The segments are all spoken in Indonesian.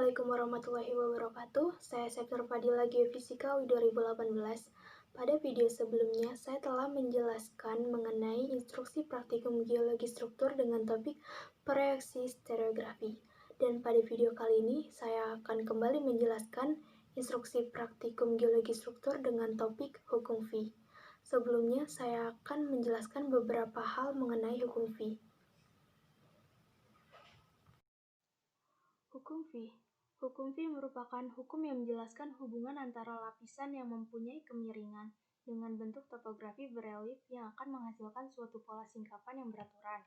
Assalamualaikum warahmatullahi wabarakatuh. Saya Septur Fadila Geofisika UI 2018. Pada video sebelumnya, saya telah menjelaskan mengenai instruksi praktikum geologi struktur dengan topik proyeksi stereografi. Dan pada video kali ini, saya akan kembali menjelaskan instruksi praktikum geologi struktur dengan topik hukum V. Sebelumnya, saya akan menjelaskan beberapa hal mengenai hukum V. Hukum V. Hukum V merupakan hukum yang menjelaskan hubungan antara lapisan yang mempunyai kemiringan dengan bentuk topografi berelief yang akan menghasilkan suatu pola singkapan yang beraturan.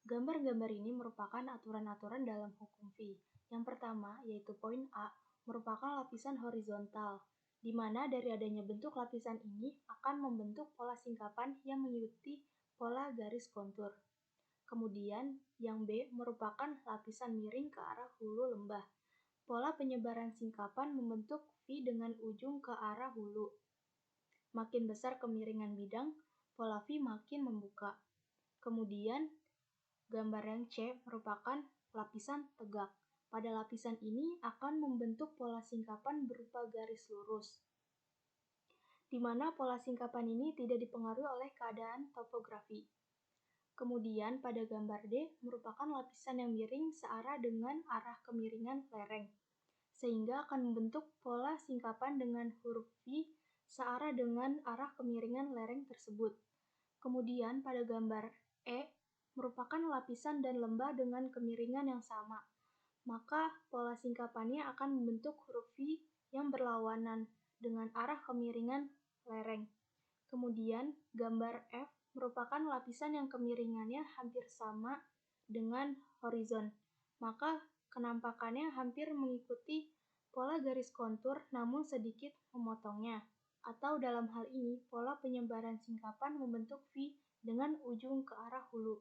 Gambar-gambar ini merupakan aturan-aturan dalam hukum V. Yang pertama, yaitu poin A, merupakan lapisan horizontal, di mana dari adanya bentuk lapisan ini akan membentuk pola singkapan yang mengikuti pola garis kontur. Kemudian, yang B merupakan lapisan miring ke arah hulu lembah. Pola penyebaran singkapan membentuk V dengan ujung ke arah hulu. Makin besar kemiringan bidang, pola V makin membuka. Kemudian, gambar yang C merupakan lapisan tegak. Pada lapisan ini akan membentuk pola singkapan berupa garis lurus, di mana pola singkapan ini tidak dipengaruhi oleh keadaan topografi. Kemudian pada gambar D merupakan lapisan yang miring searah dengan arah kemiringan lereng, sehingga akan membentuk pola singkapan dengan huruf V searah dengan arah kemiringan lereng tersebut. Kemudian pada gambar E merupakan lapisan dan lembah dengan kemiringan yang sama, maka pola singkapannya akan membentuk huruf V yang berlawanan dengan arah kemiringan lereng. Kemudian gambar F merupakan lapisan yang kemiringannya hampir sama dengan horizon, maka kenampakannya hampir mengikuti pola garis kontur namun sedikit memotongnya, atau dalam hal ini pola penyebaran singkapan membentuk V dengan ujung ke arah hulu.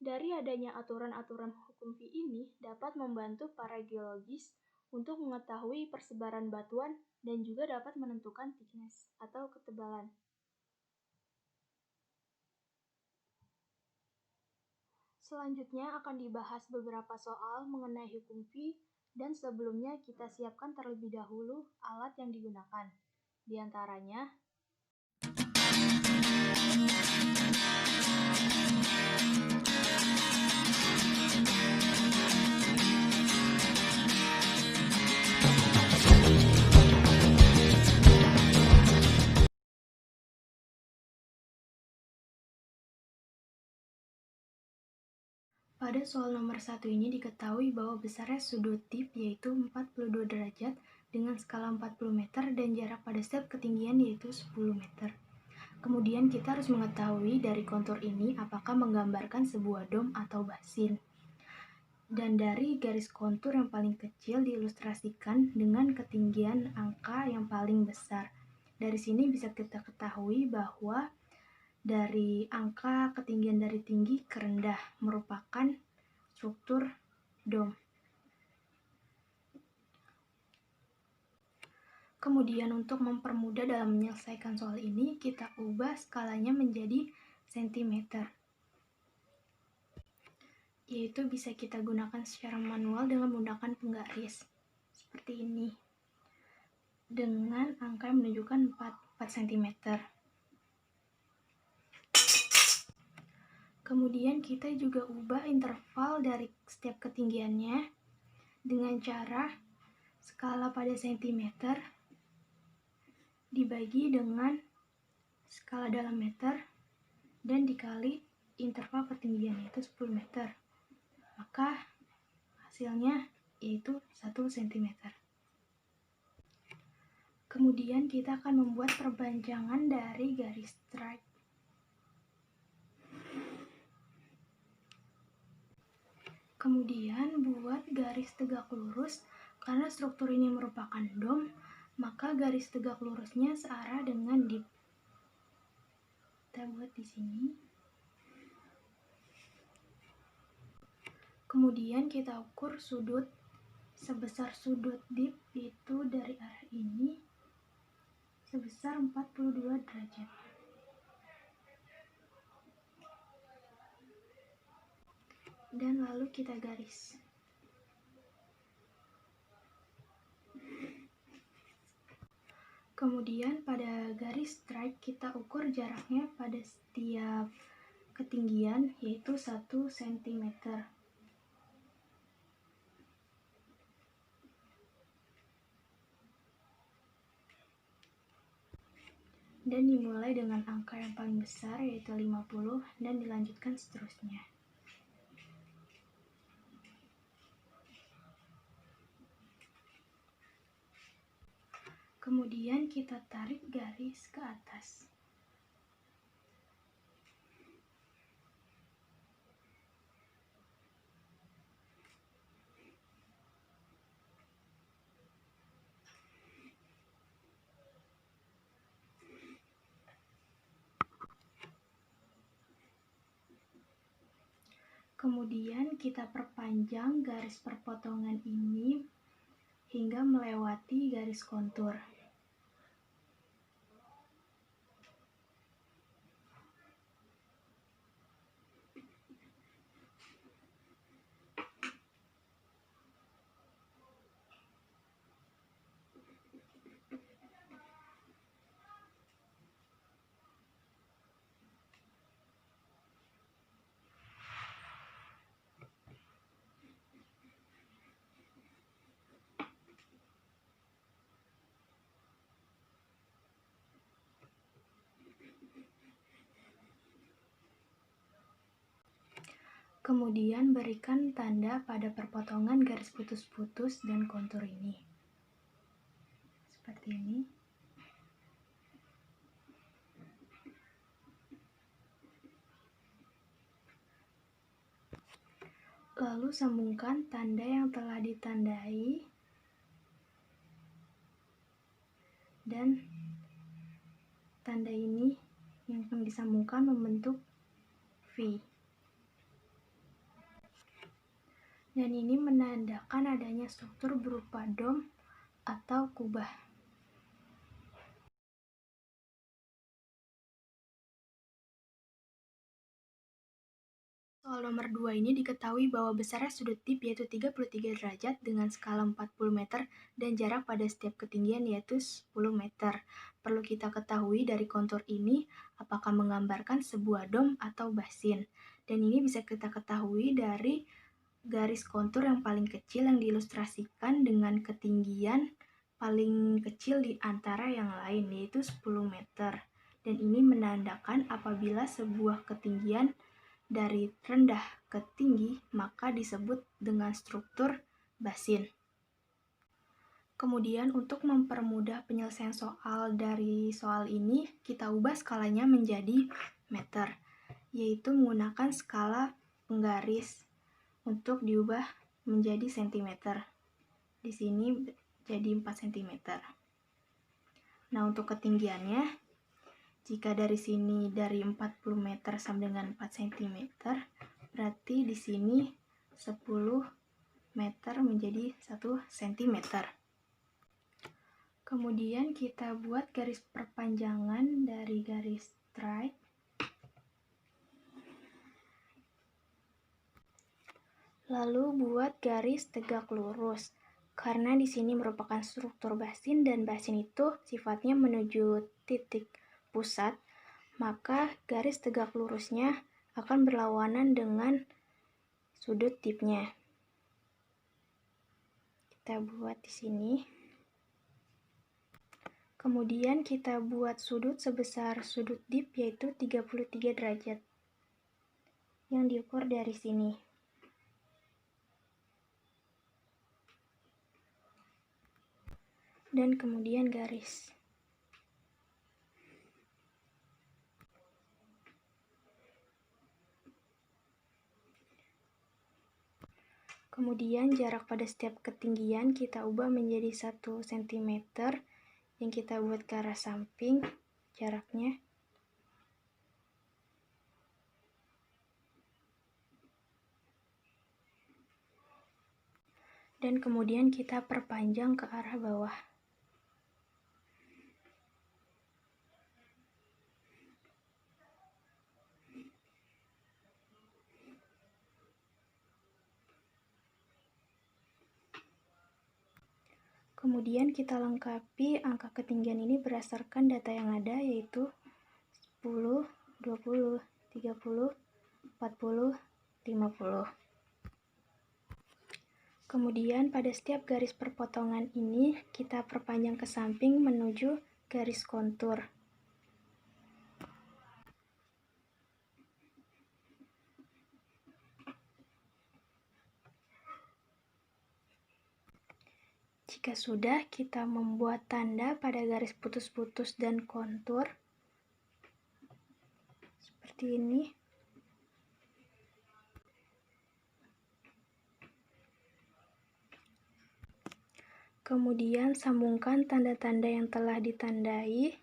Dari adanya aturan-aturan hukum V ini dapat membantu para geologis untuk mengetahui persebaran batuan dan juga dapat menentukan thickness atau ketebalan. Selanjutnya akan dibahas beberapa soal mengenai hukum V, dan sebelumnya kita siapkan terlebih dahulu alat yang digunakan. Di antaranya, pada soal nomor 1 ini diketahui bahwa besarnya sudut dip yaitu 42 derajat dengan skala 40 meter dan jarak pada setiap ketinggian yaitu 10 meter. Kemudian kita harus mengetahui dari kontur ini apakah menggambarkan sebuah dom atau basin. Dan dari garis kontur yang paling kecil diilustrasikan dengan ketinggian angka yang paling besar. Dari sini bisa kita ketahui bahwa dari angka ketinggian dari tinggi ke rendah merupakan struktur dom. Kemudian untuk mempermudah dalam menyelesaikan soal ini, kita ubah skalanya menjadi sentimeter. Yaitu bisa kita gunakan secara manual dengan menggunakan penggaris. Seperti ini. Dengan angka yang menunjukkan 4 cm. Kemudian kita juga ubah interval dari setiap ketinggiannya dengan cara skala pada sentimeter dibagi dengan skala dalam meter dan dikali interval ketinggian yaitu 10 meter. Maka hasilnya yaitu 1 cm. Kemudian kita akan membuat perpanjangan dari garis stripe. Kemudian buat garis tegak lurus. Karena struktur ini merupakan dom, maka garis tegak lurusnya searah dengan dip. Kita buat di sini. Kemudian kita ukur sudut sebesar sudut dip itu dari arah ini sebesar 42 derajat. dan lalu kita garis. Kemudian pada garis stripe kita ukur jaraknya pada setiap ketinggian, yaitu 1 cm. Dan dimulai dengan angka yang paling besar, yaitu 50, dan dilanjutkan seterusnya. Kemudian kita tarik garis ke atas. Kemudian kita perpanjang garis perpotongan ini hingga melewati garis kontur. Kemudian berikan tanda pada perpotongan garis putus-putus dan kontur ini. Seperti ini. Lalu sambungkan tanda yang telah ditandai dan tanda ini yang akan disambungkan membentuk V. Dan ini menandakan adanya struktur berupa dom atau kubah. Soal nomor 2 ini diketahui bahwa besarnya sudut dip yaitu 33 derajat dengan skala 40 meter dan jarak pada setiap ketinggian yaitu 10 meter. Perlu kita ketahui dari kontur ini apakah menggambarkan sebuah dom atau basin. Dan ini bisa kita ketahui dari garis kontur yang paling kecil yang diilustrasikan dengan ketinggian paling kecil di antara yang lain, yaitu 10 meter. Dan ini menandakan apabila sebuah ketinggian dari rendah ke tinggi, maka disebut dengan struktur basin. Kemudian untuk mempermudah penyelesaian soal dari soal ini, kita ubah skalanya menjadi meter, yaitu menggunakan skala penggaris untuk diubah menjadi cm. Di sini jadi 4 cm. Nah, untuk ketinggiannya, jika dari sini dari 40 meter sama dengan 4 cm, berarti di sini 10 meter menjadi 1 cm. Kemudian kita buat garis perpanjangan dari garis stripe. Lalu buat garis tegak lurus. Karena di sini merupakan struktur basin dan basin itu sifatnya menuju titik pusat, maka garis tegak lurusnya akan berlawanan dengan sudut dipnya. Kita buat di sini. Kemudian kita buat sudut sebesar sudut dip yaitu 33 derajat yang diukur dari sini. Dan kemudian garis. Kemudian jarak pada setiap ketinggian kita ubah menjadi 1 cm yang kita buat ke arah samping jaraknya. Dan kemudian kita perpanjang ke arah bawah. Kemudian kita lengkapi angka ketinggian ini berdasarkan data yang ada, yaitu 10, 20, 30, 40, 50. Kemudian pada setiap garis perpotongan ini kita perpanjang ke samping menuju garis kontur. Jika sudah, kita membuat tanda pada garis putus-putus dan kontur seperti ini. Kemudian sambungkan tanda-tanda yang telah ditandai.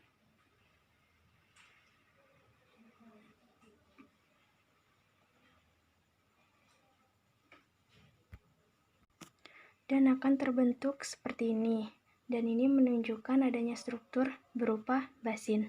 Dan akan terbentuk seperti ini. Dan ini menunjukkan adanya struktur berupa basin.